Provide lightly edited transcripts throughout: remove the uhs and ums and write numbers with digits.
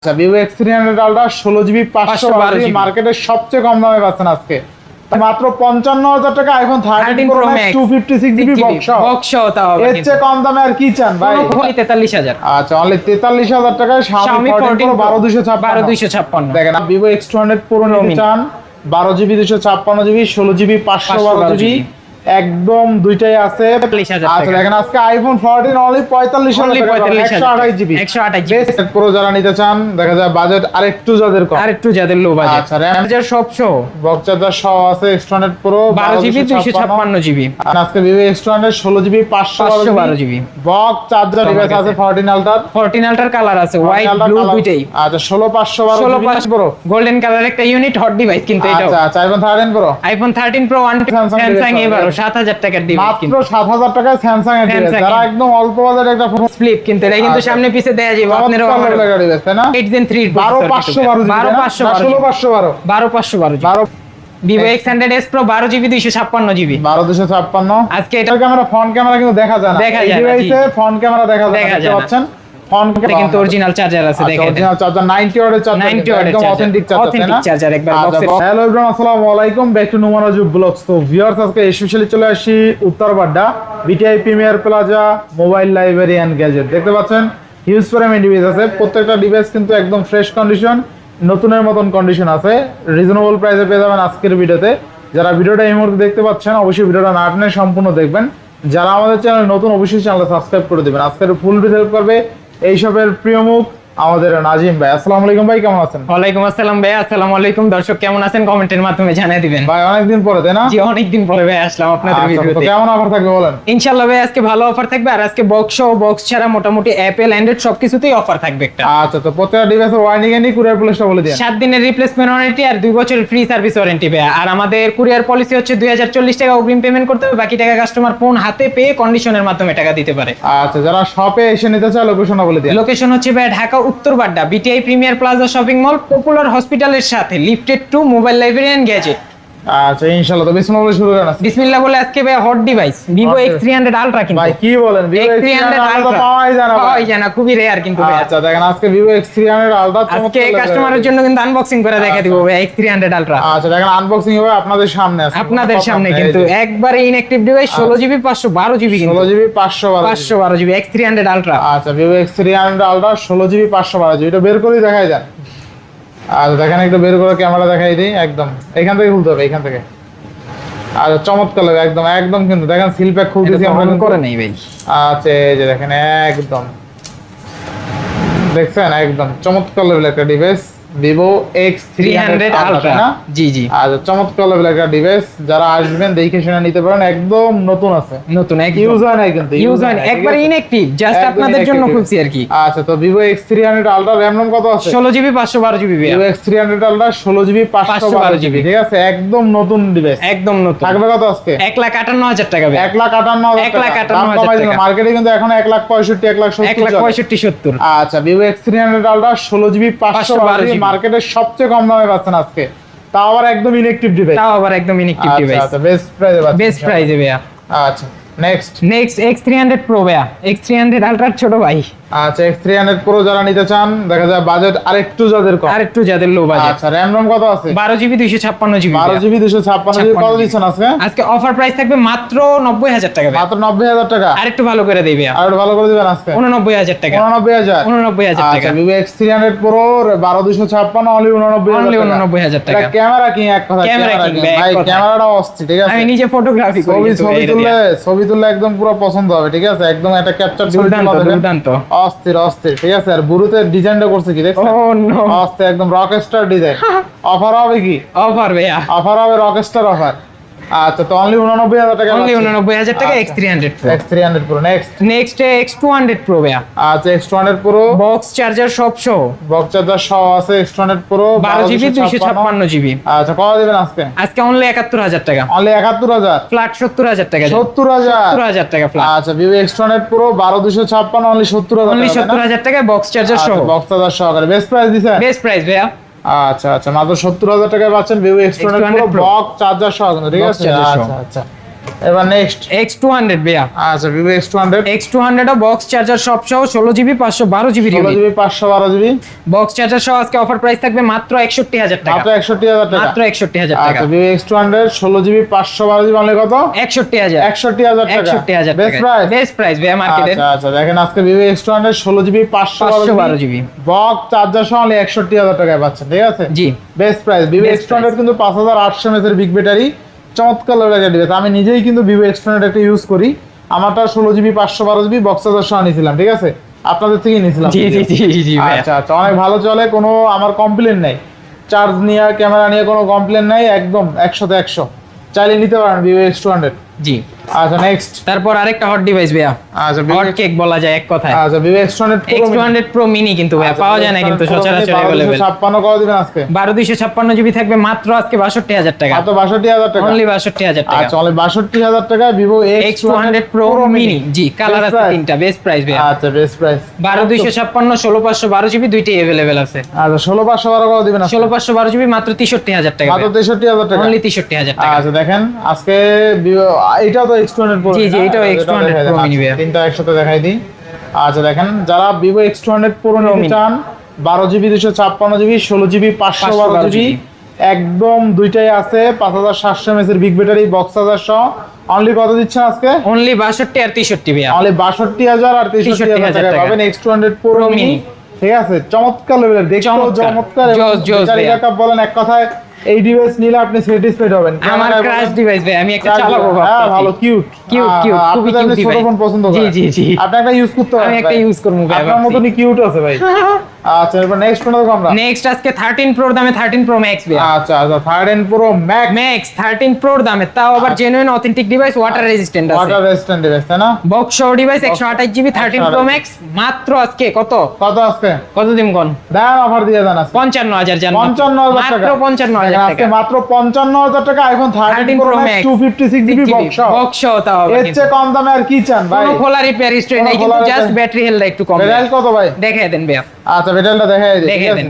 আচ্ছা Vivo X300 ultra 16GB 512GB মার্কেটের সবচেয়ে কম দামে পাচ্ছেন আজকে মাত্র ৫৫,০০০ টাকা iPhone 13 pro max 256GB box সহ তাও এর চেয়ে কম দামে আর কি চান ভাই? অনলি ৪৩,০০০। আচ্ছা অনলি ৪৩,০০০ টাকায় Xiaomi 14 Pro 12256 দেখেন ভিভো X200 Pro নিতে চান 12GB 256GB 16GB 512GB একদম দুইটাই আছে। আচ্ছা দেখেন আজকে আইফোন 14 অনলি 45,000 128GB প্রো যারা নিতে চান দেখা যায় বাজেট আরেকটু যাদের লো বাজেট। আচ্ছা RAM সব সহ বক্স চার্জার সহ আছে X200 Pro 12GB 256GB আজকে Vivo X200 16GB 512GB box charger device আছে 14 আলট্রার কালার আছে হোয়াইট ব্লু দুইটাই। আচ্ছা 16 Pro গোল্ডেন কালার একটা ইউনিট হট ডিভাইস কিন্তু এটাও। আচ্ছা আইফোন 13 Pro স্যামসাং এবারো ৭০০০ টাকার ডিভাইস মাত্র ৭০০০ টাকায় স্যামসাং এর ডিভাইস যারা একদম অল্প বাজেট একটা ফোন ফ্লিপ কিন্তু এটা কিন্তু সামনে পিছে দেয়া যাবে আপনারা টাকা ডিভাইস তাই না 8 Gen 3 12512 Vivo X100s Pro 12GB 256GB 12256 আজকে এটা ক্যামেরা ফ্রন্ট ক্যামেরা কিন্তু দেখা যায় না এই ডিভাইসে ফ্রন্ট ক্যামেরা দেখা যায় দেখতে পাচ্ছেন ফ্রন্ট ক্যামেরা কিন্তু অরিজিনাল চার্জার আছে দেখেন অরিজিনাল চার্জার 90 ওয়াটের চার্জার একদম অথেন্টিক চার্জার একবার বক্সে। হ্যালো এভরিওয়ান আসসালামু আলাইকুম back to Numan Raju vlogs. তো ভিউয়ার্স আজকে স্পেশালি চলে আসি Uttar Badda BTI premier plaza mobile library and gadget দেখতে পাচ্ছেন হিউজ পরিমাণ ডিভাইস আছে প্রত্যেকটা ডিভাইস কিন্তু একদম ফ্রেশ কন্ডিশন নতুনের মতন কন্ডিশন আছে রিজনেবল প্রাইসে পেয়ে যাবেন আজকের ভিডিওতে। যারা ভিডিওটা এই মুহূর্তে দেখতে পাচ্ছেন অবশ্যই ভিডিওটা না টেনে সম্পূর্ণ দেখবেন। যারা আমাদের চ্যানেল নতুন অবশ্যই চ্যানেলটা সাবস্ক্রাইব করে দিবেন। আজকের ফুল ভিডিও করবে এইসবের প্রিয় মুখ আমাদের নাজিম ভাই। আসসালামু আলাইকুম ভাই, কেমন আছেন? ওয়ালাইকুম আসসালাম ভাই। আসসালামু আলাইকুম দর্শক, কেমন আছেন কমেন্টের মাধ্যমে জানিয়ে দিবেন। ভাই অনেকদিন পরে তাই না? জি অনেকদিন পরে ভাই আসলাম আপনাদের ভিডিওতে। কেমন অফার থাকবে বলেন? ইনশাআল্লাহ ভাই আজকে ভালো অফার থাকবে আর আজকে বক্স ও বক্স ছাড়া মোটামুটি অ্যাপল অ্যান্ড্রয়েড সবকিছুতেই অফার থাকবে একটা। আচ্ছা তো প্রত্যেকটা ডিভাইসের ওয়ারেন্টি গ্যারান্টি কুরিয়ার পলিসিটা বলে দিন। 7 দিনের রিপ্লেসমেন্ট ওয়ারেন্টি আর 2 বছরের ফ্রি সার্ভিস ওয়ারেন্টি ভাই। আর আমাদের কুরিয়ার পলিসি হচ্ছে 2040 টাকা অগ্রিম পেমেন্ট করতে হবে, বাকি টাকা কাস্টমার ফোন হাতে পেয়ে কন্ডিশনের মাধ্যমে টাকা দিতে পারে। আচ্ছা যারা শপে এসে নিতে চায় লোকেশনটা বলে দিন। লোকেশন হচ্ছে ভাই Dhaka Uttar Badda BTI premier plaza shopping mall popular হসপিটালের সাথে lifted to mobile library and gadget. আচ্ছা ইনশাআল্লাহ তো বিসমিল্লাহ বলে শুরু করেন। বিসমিল্লাহ বলে আজকে ভাই hot device Vivo X300 Ultra কিন্তু ভাই কি বলেন Vivo X300 Ultra পাওয়াই যায় না খুবই রেয়ার কিন্তু ভাই। আচ্ছা দেখেন আজকে Vivo X300 Ultra আজকে কাস্টমারের জন্য কিন্তু আনবক্সিং করে দেখাই দিব ভাই X300 Ultra। আচ্ছা দেখেন আনবক্সিং হবে আপনাদের সামনে আছে আপনাদের সামনে কিন্তু একবারে ইনঅ্যাকটিভ ডিভাইস 16GB 512GB কিন্তু 16GB 512GB X300 Ultra। আচ্ছা Vivo X300 Ultra 16GB 512GB এটা বের করেই দেখাই যান। আচ্ছা দেখেন একটু বের করে ক্যামেরা দেখাই দিই একদম এখান থেকে খুলতে হবে এখান থেকে। আচ্ছা চমৎকার লাগে একদম কিন্তু দেখেন সিল প্যাক খুলতেছি আমরা করে নেই ভাই। আচ্ছা এই যে দেখেন একদম দেখছেন একদম চমৎকার লেভেল একটা ডিভাইস Vivo X300 Ultra না? জি জি আচ্ছা চমৎকার লেভেল একটা ডিভাইস যারা আসবেন দেখে শুনে নিতে পারেন একদম নতুন আছে নতুন এক ইউজ হয় না কিন্তু ইউজ হয় না একবারে ইনঅ্যাকটিভ জাস্ট আপনাদের জন্য খুলছি আর কি। আচ্ছা তো Vivo X300 Ultra RAM ROM কত আছে? 16GB 512GB Vivo X300 Ultra 16GB 512GB ঠিক আছে একদম নতুন ডিভাইস একদম নতুন থাকবে কত আজকে? 1,58,000 টাকা ভাই 1,58,000 টাকা মার্কেটে কিন্তু এখন 1,65,000 আচ্ছা Vivo X300 Ultra 16GB 512GB মার্কেটের সবচেয়ে কম দামে পাচ্ছেন আজকে তাও আবার একদম ইনঅ্যাকটিভ ডিভাইস আচ্ছা বেস্ট প্রাইসে ভাইয়া। আচ্ছা নেক্সট X300 Pro ভাইয়া X300 Ultra ছোট ভাই। আচ্ছা X300 Pro যারা নিতে চান দেখা যায় বাজেট আরেকটু যাদের লো বাজেট। আচ্ছা RAM ROM কত আছে? 12GB 256GB 12GB 256GB কত দিচ্ছেন আজকে অফার প্রাইস থাকবে মাত্র 90,000 টাকা মাত্র 90,000 টাকা আরেকটু ভালো করে দেই ভাইয়া আরেকটু ভালো করে দিবেন আজকে 89,000 টাকা 89,000 টাকা। আচ্ছা Vivo X300 Pro 12256 অনলি 89,000 টাকা ক্যামেরা কি এক কথা ক্যামেরা ভাই ক্যামেরাটা অস্থির ঠিক আছে আমি নিজে ফটোগ্রাফি করি ছবি তুললে একদম পুরো পছন্দ হবে ঠিক আছে একদম একটা ক্যাপচার দুর্দান্ত অস্থির ঠিক আছে। আর বুরুতে ডিজাইনটা করছে কি দেখছেন? ও নো অস্থির একদম রকস্টার ডিজাইন। অফার হবে কি? অফার ভাইয়া অফার হবে রকস্টার অফার। আচ্ছা তো অনলি 89,000 টাকা অনলি 89,000 টাকা X300 Pro next X200 Pro ভাইয়া। আচ্ছা X200 Pro বক্স চার্জার সব সহ বক্স চার্জার সহ আছে X200 Pro 12GB 256GB। আচ্ছা কত দিবেন আজকে অনলি 71,000 টাকা অনলি 71,000 ফ্ল্যাট 70,000 টাকা 70,000 টাকা ফ্ল্যাট। আচ্ছা Vivo X200 Pro 12256 অনলি 70,000 টাকা বক্স চার্জার সহ বক্স চার্জার সহকারে বেস্ট প্রাইস দিছেন বেস্ট প্রাইস ভাইয়া। আচ্ছা মাত্র 70,000 টাকায় পাচ্ছেন Vivo X200 Pro box charger সহ ঠিক আছে। আচ্ছা এবার নেক্সট X200 ভাইয়া। আচ্ছা Vivo X200 X200 ও বক্স চার্জার সব সহ 16GB 512GB 16GB 512GB box charger সহ আজকে অফার প্রাইস থাকবে মাত্র 61000 টাকা। মাত্র 61000 টাকা। মাত্র 61000 টাকা। আচ্ছা Vivo X200 16GB 512GB মানে কত? 61000 61000 টাকা। 61000 বেস্ট প্রাইস। বেস্ট প্রাইস ভাইয়া মার্কেটে। আচ্ছা আচ্ছা দেখেন আজকে Vivo X200 16GB 512GB box charger সহ 61000 টাকায় পাচ্ছেন, ঠিক আছে? জি best price. Vivo Best X200 price। কিন্তু 5800 mAh এর বিগ ব্যাটারি, চমৎকার লাগে ডিভাইস। আমি নিজেই কিন্তু Vivo X200 একটা ইউজ করি, আমারটা 16GB 512GB বক্স চার্জার সহ নিয়েছিলাম, ঠিক আছে? আপনাদের থেকেই নিয়েছিলাম। জি জি জি জি ভাইয়া। আচ্ছা আচ্ছা অনেক ভালো চলে, কোনো আমার কমপ্লেন নাই, চার্জ নিয়ে ক্যামেরা নিয়ে কোনো কমপ্লেন নাই, একদম 100তে 100 চাইলে নিতে পারেন Vivo X200। জি আচ্ছা নেক্সট। তারপর আরেকটা হট ডিভাইস ভাইয়া, আচ্ছা হট কেক বলা যায় এক কথায়। আচ্ছা Vivo X200 X200 Pro mini কিন্তু ভাইয়া পাওয়া যায় না কিন্তু সচরাচর अवेलेबल। 56 কত দিবেন আজকে? 12256GB থাকবে মাত্র আজকে 62000 টাকা। মাত্র 62000 টাকা। অনলি 62000 টাকা। আচ্ছা অনলি 62000 টাকা Vivo X200 Pro mini। জি কালার আছে তিনটা, বেস্ট প্রাইস ভাইয়া। আচ্ছা বেস্ট প্রাইস। 12256 16512GB দুইটাই अवेलेबल আছে। আচ্ছা 16512 কত দিবেন আজকে? 16512GB মাত্র 63000 টাকা। মাত্র 63000 টাকা। অনলি 63000 টাকা। আচ্ছা দেখেন আজকে এটাও তো X200 Pro। জি জি এটাও X200 Pro mini ভাইয়া। তিনটা একসাথে দেখাই দিই। আচ্ছা দেখেন যারা Vivo X200 Pro নিতে চান 12GB 256GB 16GB 512GB একদম দুইটাই আছে, 5700 mAh এর বিগ ব্যাটারি বক্স চার্জার সহ। অনলি কত দিচ্ছেন আজকে? অনলি 62 আর 63 ভাইয়া। অনলি 62000 আর 63000 টাকা পাবেন X200 Pro mini, ঠিক আছে? চমৎকার লেভেলের, দেখতেও চমৎকার। ব্যাটারি ব্যাকআপ বলেন এক কথায় এই ডিভাইস নিলে আপনি স্যাটিসফাইড হবেন। আমার ক্রাশ ডিভাইস ভাই, আমি একটা চালাবো ভাবছি। হ্যাঁ ভালো কিউট কিউট আপনি খুবই তো কিউট ছোট ফোন পছন্দ করেন। জি জি জি আপনি একটা ইউজ করতে পারেন। আমি একটা ইউজ করব ভাই। আপনার মতনই কিউট আছে ভাই। আচ্ছা এরপর নেক্সট কোনটা দেখো আমরা? নেক্সট আজকে 13 Pro দামে 13 Pro Max ভাই। আচ্ছা আচ্ছা 13 Pro Max 13 Pro দামে, তাও আবার genuine authentic device, water resistant আছে। ওয়াটার রেজিস্ট্যান্ট ডিভাইস তাই না? বক্স সহ ডিভাইস 128GB 13 Pro Max মাত্র আজকে কত আজকে কত দিন কোন দাম অফার দিয়ে দেন আজকে 55000 জান। 55000 টাকা। মাত্র 55000 টাকা। আজকে মাত্র 55000 টাকা iPhone 13 Pro Max 256GB box সহ। বক্স সহ তাও আবার এর চেয়ে কম দামে আর কি চান ভাই? কোনো খোলা রিপেয়ার হিস্ট্রি নাই, কিন্তু জাস্ট ব্যাটারি হেলথ একটু কম। ব্যাটারি কত ভাই? দেখাই দেন ভাইয়া। আচ্ছা ব্যাটারিটা দেখাই দিই। দেখাই দেন।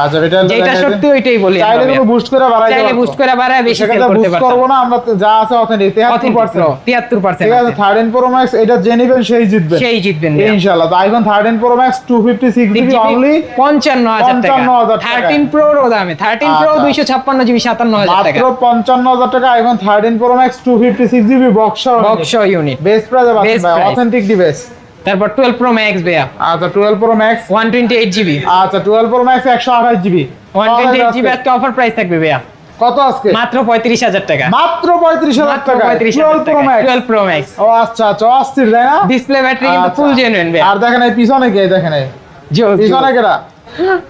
আচ্ছা ব্যাটারিটা যেটা সত্যি ওইটাই বলি। চাইলে কিন্তু বুস্ট করে বাড়াই চাইলে বুস্ট করে বাড়ায় বেশি সেল করতে বুস্ট পারতাম। করব না আমরা, যা আছে অথেন্টিক 73%। 73% ঠিক আছে 13 Pro Max এটা যে নিবেন সেই জিতবে। সেই জিতবেন ইনশাআল্লাহ। তো iPhone 13 Pro Max 256GB only 55000 টাকা। 55000 টাকা। 13 Pro র দামে 13 Pro 256GB 57000 টাকা। মাত্র 55000 টাকা iPhone 13 Pro Max 256GB box box unit best প্রাইসে পাচ্ছেন Best ভাই, price। Authentic device. তারপর 12 Pro Max ভাইয়া। আচ্ছা 12 Pro Max 128GB। আচ্ছা 12 Pro Max 128GB 128GB আজকে অফার প্রাইস থাকবে ভাইয়া। কত আজকে? মাত্র 35000 টাকা। মাত্র 35000 টাকা 35000 12 Pro Max 12 Pro Max। ও আচ্ছা আচ্ছা অস্থির তাই না? ডিসপ্লে ব্যাটারি কিন্তু আচ্ছা। ফুল জেনুইন ভাইয়া। আর দেখেন এই পিছনে কে, দেখেন এই পিছনে কেডা?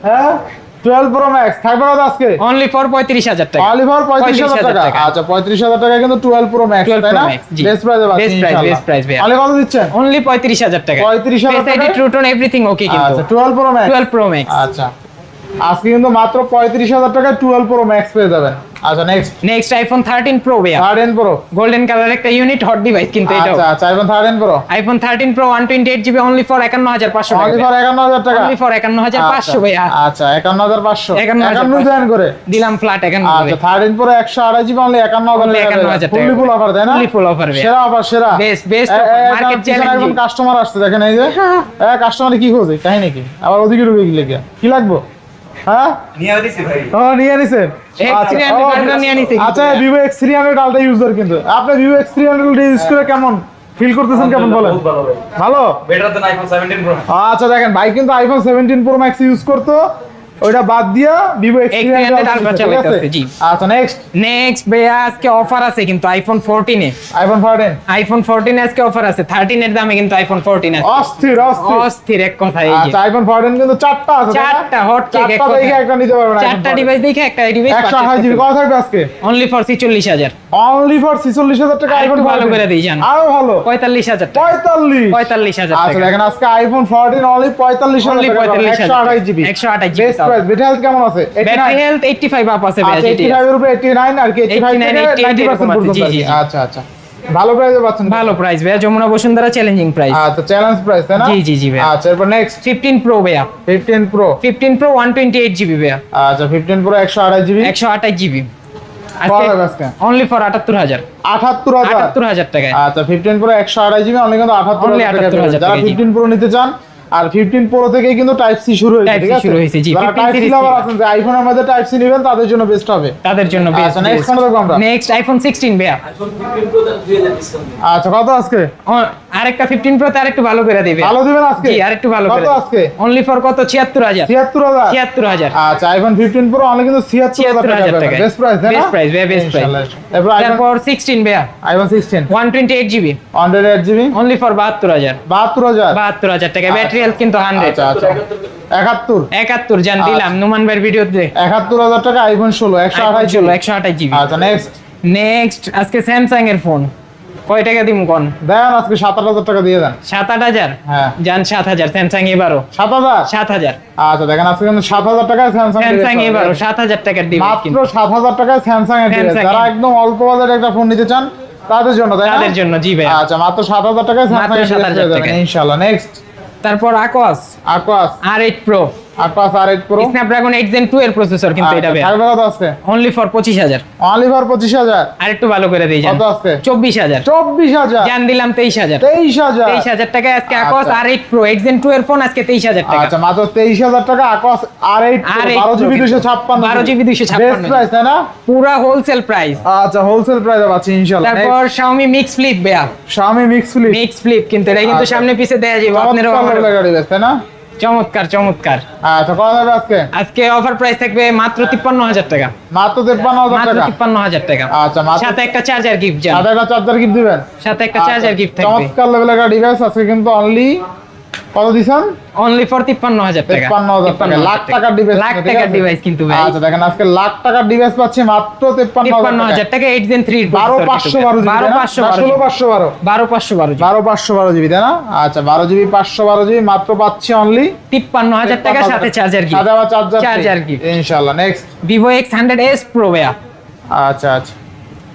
হ্যাঁ 12 Pro Max থাকবে কত আজকে? অনলি ফর 35000 টাকা। অনলি ফর 35000 টাকা। আচ্ছা 35000 টাকা কিন্তু 12 Pro Max 12 তাই Pro না? Max, জি। বেস্ট প্রাইসে পাচ্ছেন Best price, ইনশাআল্লাহ। best price ভাইয়া। অনলি কত দিচ্ছেন? অনলি 35000 টাকা। 35000 Face ID, টাকা। True Tone, everything okay কিন্তু। আচ্ছা 12 Pro Max 12 Pro Max। আচ্ছা আজকে কিন্তু মাত্র 35000 টাকায় 12 Pro Max পেয়ে যাবেন। আচ্ছা নেক্সট আইফোন 13 Pro ভাইয়া। 13 Pro গোল্ডেন কালার একটা ইউনিট, হট ডিভাইস কিন্তু এটাও। আচ্ছা আচ্ছা iPhone 13 Pro iPhone 13 Pro 128GB only for 51500 টাকা। অনলি ফর 51000 টাকা। অনলি ফর 51500 ভাইয়া। আচ্ছা 51500 51,500 51 জয়েন করে দিলাম ফ্ল্যাট 51 আচ্ছা 13 Pro 128GB অনলি 51000 টাকা। ফুললি ফুল অফার তাই না? ফুললি ফুল অফার ভাইয়া। সেরা অফার সেরা। Best market challenge. একজন কাস্টমার আসছে দেখেন এই যে। কাস্টমার কি খোঁজে কাহিনী কি? আবার ওদিকে ঢুকে গেলে কি লাগবে? হ্যাঁ নিয়ে দিছি ভাই। ও নিয়ে নিছেন। X300 Ultra নিয়ে নিছি কিন্তু আচ্ছা Vivo X300 Ultra ইউজার কিন্তু আপনি Vivo X300 Ultra ইউজ করে কেমন ফিল করতেছেন, কেমন বলেন? বহুত ভালো ভাই। ভালো? বেটার দেন আইফোন 17 Pro। আচ্ছা দেখেন ভাই কিন্তু আইফোন 17 Pro Max ইউজ করতো, ওইটা বাদ দিয়া Vivo X300 Ultra চালাইতেছে, জি। আচ্ছা নেক্সট ভাইয়া আজকে অফার আছে কিন্তু আইফোন 14 এ। আইফোন 14 আইফোন 14 আজকে অফার আছে। 13 এর দামে কিন্তু আইফোন 14 আছে। অস্থির অস্থির অস্থির এক কথা এই যে। আচ্ছা আইফোন 14 কিন্তু চারটা আছে তাই না? চারটা হট কেক এক চারটা কথা। দেখে একটা নিতে পারবেন। চারটা ডিভাইস দেখে একটা ডিভাইস 128GB কত থাকবে আজকে? Only for 46000। অনলি ফর 46000 টাকা আইফোন আরেকটু ভালো করে দিই জান। আরো ভালো 45000 টাকা। 45000 আচ্ছা টাকা। দেখেন আজকে আইফোন 14 অনলি 45000 Only টাকা 45,000 128GB 128GB best price. Battery health কেমন আছে? ব্যাটারি হেলথ 85 আপ আছে ভাই। আচ্ছা 85 এর উপরে 89 আর কি 85 থেকে 90% এরকম আছে, পর্যন্ত জি, আর কি। জি, জি। আচ্ছা আচ্ছা ভালো প্রাইসে পাচ্ছেন। ভালো প্রাইস ভাইয়া, যমুনা বসুন্ধরা চ্যালেঞ্জিং প্রাইস। আচ্ছা চ্যালেঞ্জ প্রাইস তাই না? জি, জি, জি ভাই। আচ্ছা এরপর নেক্সট 15 Pro ভাইয়া। 15 Pro 15 Pro 128GB ভাইয়া। আচ্ছা 15 Pro 128GB 128GB আজকে অনলি ফর 78000 78000 টাকায়। আচ্ছা 15 প্রো 128 জিবি অনলি কিন্তু 78000 টাকা। যারা 15 প্রো নিতে চান আর 15 প্রো থেকেই কিন্তু টাইপ সি শুরু হয়েছে, ঠিক আছে? শুরু হয়েছে, জি। যারা 15 টাইপ সি সিরিজ লাভার আছেন যে আইফোনের মধ্যে টাইপ সি নেবেন তাদের জন্য বেস্ট হবে। তাদের জন্য বেস্ট। আচ্ছা নেক্সট কোনটা দেখব আমরা? নেক্সট আইফোন 16 ভাইয়া। iPhone 15 Pro 2000 discount. আচ্ছা কত আজকে? আরেকটা 15 প্রো তে আরেকটু ভালো করে দিবে। ভালো দিবেন আজকে? জি আরেকটু ভালো করে। কত আজকে? অনলি ফর কত? 76000 76000 76000 আচ্ছা আইফোন 15 প্রো অনলি কিন্তু 76000 টাকা। বেস্ট প্রাইস না? বেস্ট প্রাইস ভাইয়া, বেস্ট প্রাইস। তারপর 16 ভাইয়া, iPhone 16 128 GB 108 GB only for 72000 72000 টাকা। ব্যাটারি হেলথ কিন্তু 100। আচ্ছা আচ্ছা 71 জান দিলাম নুমান ভাইয়ের ভিডিওতে। 71000 টাকা আইফোন 16 128 জিবি 128 জিবি। আচ্ছা নেক্সট আজকে স্যামসাং এর ফোন কয় টাকা দিমু কোন? দেন আজকে 78000 টাকা দিয়ে দেন। 7-8000 হ্যাঁ জান 7000 স্যামসাং এবারও 7000 7000 আচ্ছা দেখেন আজকে কিন্তু 7000 টাকায় স্যামসাং এবারও 7000 টাকার ডিভাইস মাত্র কিন্তু 7000 টাকায় স্যামসাং এর ডিভাইস। Samsung যারা এর। একদম অল্প বাজারে একটা ফোন নিতে চান তাদের জন্য, তাই না? তাদের জন্য, জি ভাই। আচ্ছা মাত্র 7000 টাকায় স্যামসাং মাত্র এর 7000 ডিভাইস টাকায়। ইনশাআল্লাহ। নেক্সট তারপর Aquos Aquas R8 Pro Aquas R8 Pro Snapdragon 8 Gen 2 এর প্রসেসর কিন্তু এটা ভাই। থাকবে কত আজকে? অনলি ফর 25000 অনলি ফর 25000 আরেকটু ভালো করে দেই জান। কত আজকে? 24000 24000 জান দিলাম 23000 23000 টাকায় আজকে আকোয়াস আচ্ছা। R8 Pro 8 Gen 2 এর ফোন আজকে 23000 টাকা। আচ্ছা মাত্র 23000 টাকা Aquas R8 R8 12 GB Pro 256 12 GB 256 best price, তাই না? পুরা হোলসেল প্রাইস। আচ্ছা হোলসেল প্রাইসে পাচ্ছি ইনশাআল্লাহ। তারপর Xiaomi Mix Flip ভাইয়া। Xiaomi Mix Flip কিন্তু এটা কিন্তু আচ্ছা। সামনে পিছে দেয়া যাবে আপনারা। গাড়ি বেস্ট, তাই না? চমৎকার। আচ্ছা কত হবে আজকে? আজকে অফার প্রাইস থাকবে মাত্র 53000 টাকা। মাত্র 53000 মাত্র টাকা 53000 টাকা। আচ্ছা মাত্র সাথে একটা চার্জার গিফট জান। সাথে একটা চার্জার গিফট দিবেন। সাথে একটা চার্জার গিফট থাকবে। চমৎকার লেভেলের একটা ডিভাইস আজকে কিন্তু অনলি কত দিছেন? অনলি ফর 53000 টাকা। 53000 টাকা লাখ টাকার ডিভাইস। লাখ টাকার ডিভাইস কিন্তু ভাই। আচ্ছা দেখেন আজকে লাখ টাকার ডিভাইস পাচ্ছি মাত্র 53000 টাকা 8 Gen 3 12512 জিবি 16512 12512 12512 জিবি, তাই না? আচ্ছা 12 জিবি 512 জিবি মাত্র পাচ্ছি অনলি 53000 টাকা সাথে চার্জার গিফট। সাথে আবার চার্জার গিফট ইনশাআল্লাহ। নেক্সট Vivo X100s Pro ভাইয়া। আচ্ছা আচ্ছা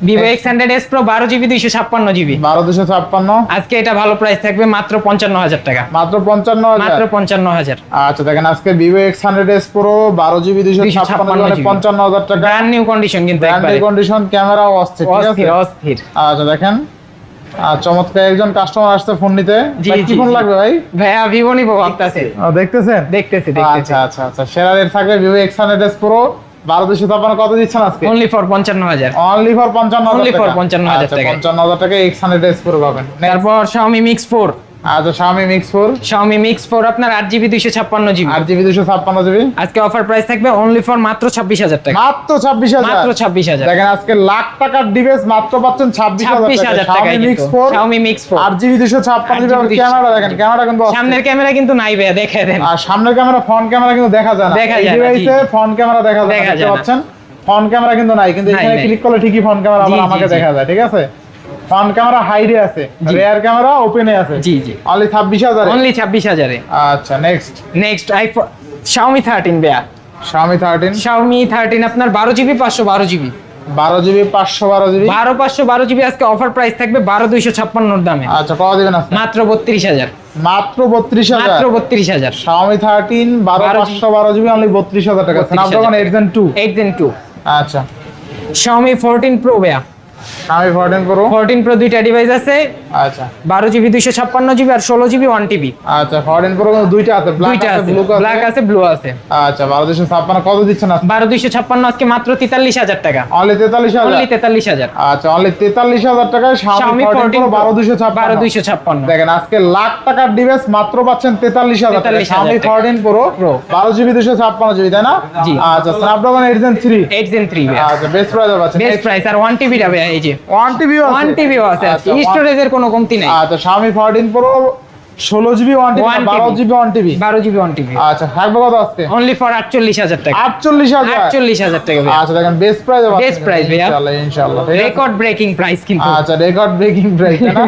Vivo X100s Pro 12 GB 256 GB 12256 আজকে এটা ভালো প্রাইস থাকবে মাত্র 55000 টাকা। মাত্র 55000 মাত্র 55000 আচ্ছা দেখেন আজকে Vivo X100s Pro 12 জিবি 256 55000 টাকা। ব্র্যান্ড নিউ কন্ডিশন কিন্তু ব্র্যান্ড একবারে কন্ডিশন, ক্যামেরা অস্থির, ঠিক আছে? অস্থির। আচ্ছা দেখেন চমৎকার একজন কাস্টমার আসছে ফোন নিতে। জি, ভাই, কি জি, ফোন জি। লাগবে ভাই? ভাইয়া ভিভো নিবো ভাবতাছি। দেখতেছেন? দেখতেছি আচ্ছা আচ্ছা আচ্ছা সেরা রেট থাকবে Vivo X100s Pro 12256 কত দিচ্ছেন আজকে? Only for 55000 only for 55000 Only for টাকা। 55000 আচ্ছা, টাকা। 55000 টাকা X100s Pro পাবেন। তারপর Xiaomi Mix 4 আচ্ছা Xiaomi Mix 4 আপনার 8 জিবি 256 জিবি 8 জিবি 256 জিবি আজকে অফার প্রাইস থাকবে অনলি ফর মাত্র 26000 টাকা। মাত্র 26000 মাত্র 26000 দেখেন আজকে লাখ টাকার ডিভাইস মাত্র পাচ্ছেন 26000 টাকা। টাকায় Xiaomi Mix কিন্তু 4 Xiaomi Mix 4 8 GB 256 GB camera দেখেন, ক্যামেরা কিন্তু অস্থির। সামনের ক্যামেরা কিন্তু নাই ভাইয়া, দেখায় দেন। আর সামনের ক্যামেরা ফ্রন্ট ক্যামেরা কিন্তু দেখা যায় না। দেখা এই যায় না, ডিভাইসে জি। ফ্রন্ট ক্যামেরা দেখা যায় না, দেখা দেখতে যায় না। পাচ্ছেন? ফ্রন্ট ক্যামেরা কিন্তু নাই, কিন্তু নাই, এখানে নাই। ক্লিক করলে ঠিকই ফ্রন্ট ক্যামেরা জি, আবার জি, আমাকে জি। দেখা যায়, ঠিক আছে? ফ্রন্ট ক্যামেরা হাইডে আছে, জি। রিয়ার ক্যামেরা ওপেনে আছে। জি, জি। অনলি 26000 অনলি 26000 এ। আচ্ছা নেক্সট নেক্সট আইফোন Xiaomi 13 ভাইয়া। Xiaomi 13 Xiaomi 13 আপনার 12 GB 512 GB 12 GB 512 GB 512 GB আজকে অফার প্রাইস থাকবে 12256 এর দামে আচ্ছা কত দিবেন আজকে? মাত্র 32000 মাত্র 32000 মাত্র 32000 Xiaomi 13 12512 জিবি অনলি 32000 টাকা। 32,000 Snapdragon 8 Gen 2 8 Gen 2 আচ্ছা Xiaomi 14 Pro ভাইয়া। Xiaomi 14 Pro 14 Pro দুইটা ডিভাইস আছে, আচ্ছা 12 জিবি 256 জিবি আর 16 জিবি 1 টিবি আচ্ছা 14 Pro কিন্তু দুইটা আছে, ব্ল্যাক দুইটা আছে আছে, ব্লু আছে। ব্ল্যাক আছে ব্লু আছে। আচ্ছা 12256 কত দিচ্ছেন আজকে? 12256 আজকে মাত্র 43000 টাকা। অনলি 43000 অনলি 43000 আচ্ছা অনলি 43000 টাকায় Xiaomi 14 Pro 12256 12256 দেখেন আজকে লাখ টাকার ডিভাইস মাত্র পাচ্ছেন 43000 টাকা। 43,000 Xiaomi টাকা। 14 Pro 12 জিবি 256 জিবি, তাই না? জি। আচ্ছা Snapdragon 8 Gen 3 8 Gen 3 ভাইয়া। আচ্ছা বেস্ট প্রাইস পাচ্ছেন। বেস্ট প্রাইস আর 1 টিবি ভাইয়া, এই যে 1 TB 1 টিবিও আছে আজকে, স্টোরেজের কোনো কমতি নাই। আচ্ছা Xiaomi 14 Pro 16 GB 1 TB 1 12 GB 1 TB 12 GB 1 TB আচ্ছা থাকবে কত আজকে? অনলি ফর 48000 টাকা। 48000 48000 টাকা ভাইয়া। আচ্ছা দেখেন বেস্ট প্রাইস Best price ভাইয়া। ইনশাআল্লাহ ইনশাআল্লাহ ঠিক আছে? রেকর্ড ব্রেকিং প্রাইস কিন্তু। আচ্ছা রেকর্ড ব্রেকিং প্রাইস, তাই না?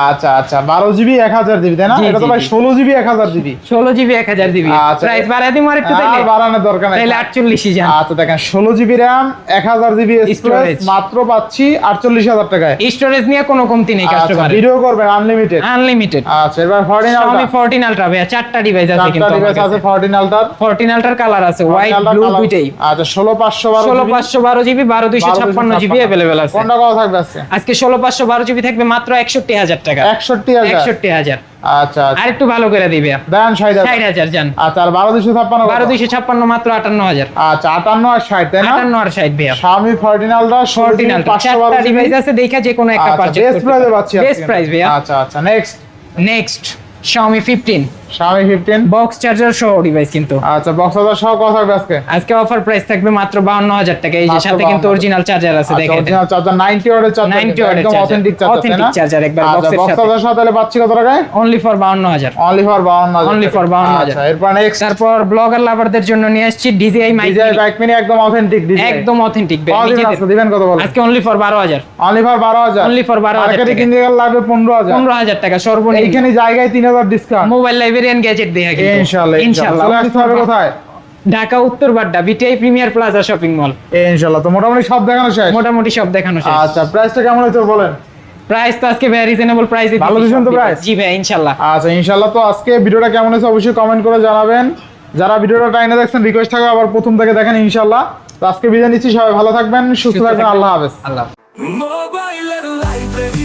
আচ্ছা আচ্ছা 12GB 1000GB তাই না? জি, এটা তো জি, ভাই জি। 16GB 1000GB। 16GB 1000GB আচ্ছা। প্রাইস বাড়ায় দিমু আর একটু আর তাইলে বাড়ানোর দরকার নাই। তাইলে 48 যান। আচ্ছা দেখেন 16GB RAM 1000GB storage Storage। মাত্র পাচ্ছি 48000 টাকায়। স্টোরেজ নিয়ে কোনো কমতি নেই আচ্ছা কাস্টমার, ভিডিও করবেন আনলিমিটেড। আনলিমিটেড। আচ্ছা এবার 14 Xiaomi আলট্রা 14 আলট্রা ভাইয়া চারটা ডিভাইস আছে কিন্তু আমার ডিভাইস আছে কাছে। 14 আলট্রার 14 আলট্রার কালার আছে হোয়াইট ব্লু দুইটাই। আচ্ছা 16512 16512GB 12256GB अवेलेबल আছে। কোনটা কত থাকবে আজকে? আজকে 16512GB থাকবে মাত্র 61000 টাকা। 61000। 61000 আচ্ছা আচ্ছা আর একটু ভালো করে দিবে দেন 60000। 60000 জান। আচ্ছা আর 12256 12256 মাত্র 58000। আচ্ছা 58 আর 60 তাই না? 58 আর 60 ভাইয়া। Xiaomi 14 আলট্রা 14 আলট্রা চারটা ডিভাইস আছে, দেখা যে কোনো একটা পারচেজ বেস্ট প্রাইসে পাচ্ছি বেস্ট প্রাইস ভাইয়া। আচ্ছা আচ্ছা next next Xiaomi 15 Xiaomi 15 box charger সহ ডিভাইস কিন্তু আচ্ছা বক্স হাজার সহ কত থাকবে আজকে? আজকে অফার প্রাইস থাকবে মাত্র 52000 টাকা। এই যে মাত্র সাথে কিন্তু 52,000 অরিজিনাল চার্জার আছে, আচ্ছা দেখেন অরিজিনাল চার্জার 90 ওয়াটের চার্জার 90 ওয়াটের একদম চার্জার অথেন্টিক চার্জার তাই অথেন্টিক না? চার্জার একবার আচ্ছা বক্সের বক্স সাথে হাজার সহ তাহলে পাচ্ছি কত টাকায়? Only for 52000। Only for 52000 Only for 52,000 আচ্ছা এরপর নেক্সট তারপর ব্লগার লাভারদের জন্য নিয়ে আসছি DJI মাইক ডিজাই বাইক মিনি একদম অথেন্টিক ডিজাইন একদম অথেন্টিক আজকে দিবেন কত বলেন? আজকে only for 12000। Only for 12000 Only for 12,000 মার্কেটে টাকা। কিনতে গেলে লাগবে 15000 15000 টাকা সর্বনিম্ন। এইখানে জায়গায় 3000 ডিসকাউন্ট মোবাইল লাইব্রেরিয়ান গ্যাজেট দেখা কিন্তু ইনশাআল্লাহ ইনশাআল্লাহ চলে আসতে হবে কোথায়? ঢাকা উত্তর Badda BTI premier plaza shopping মল। ইনশাআল্লাহ তো মোটামুটি সব দেখানো শেষ। মোটামুটি সব দেখানো শেষ। আচ্ছা প্রাইসটা কেমন হয়েছে বলেন? প্রাইস তো আজকে ভেরি রিজনেবল প্রাইসে ভালো দিছেন তো price? জি ভাই ইনশাআল্লাহ। আচ্ছা ইনশাআল্লাহ তো আজকে ভিডিওটা কেমন হয়েছে অবশ্যই কমেন্ট করে জানাবেন। যারা ভিডিওটা টাইনে দেখছেন রিকোয়েস্ট থাকবে আবার প্রথম থেকে দেখেন ইনশাআল্লাহ। তো আজকে বিদায় নিচ্ছি, সবাই ভালো থাকবেন সুস্থ থাকবেন, আল্লাহ হাফেজ। আল্লাহ। Mobile library,